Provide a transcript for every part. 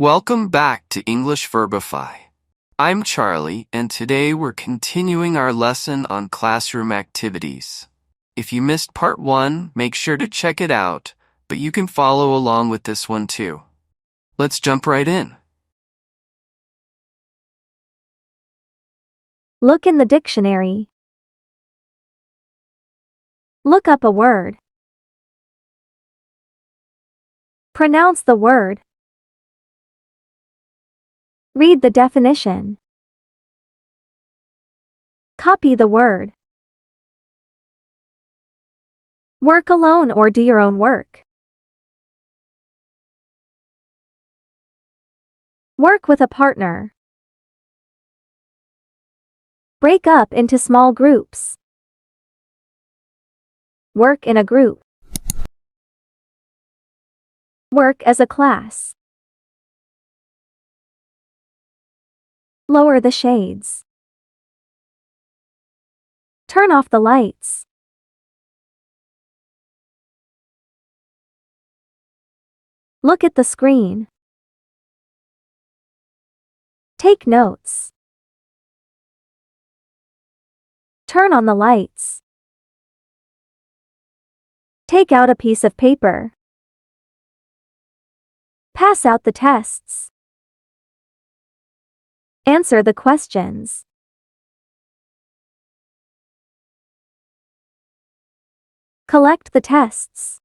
Welcome back to English Verbify. I'm Charlie, and today we're continuing our lesson on classroom activities. If you missed part 1, make sure to check it out, but you can follow along with this one too. Let's jump right in. Look in the dictionary. Look up a word. Pronounce the word. Read the definition. Copy the word. Work alone or do your own work. Work with a partner. Break up into small groups. Work in a group. Work as a class. Lower the shades. Turn off the lights. Look at the screen. Take notes. Turn on the lights. Take out a piece of paper. Pass out the tests. Answer the questions. Collect the tests.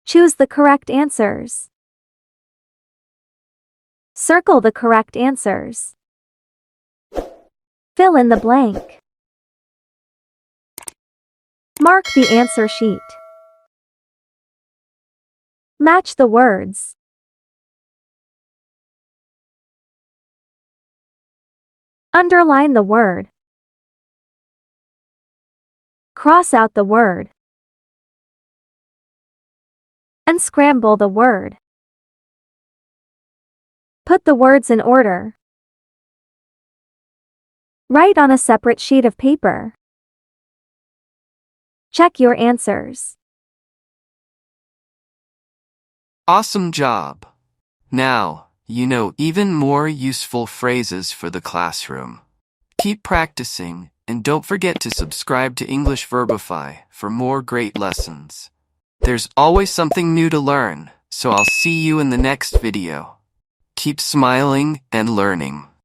Choose the correct answers. Circle the correct answers. Fill in the blank. Mark the answer sheet. Match the words. Underline the word. Cross out the word. Unscramble the word. Put the words in order. Write on a separate sheet of paper. Check your answers. Awesome job! Now, you know even more useful phrases for the classroom. Keep practicing, and don't forget to subscribe to English Verbify for more great lessons. There's always something new to learn, so I'll see you in the next video. Keep smiling and learning.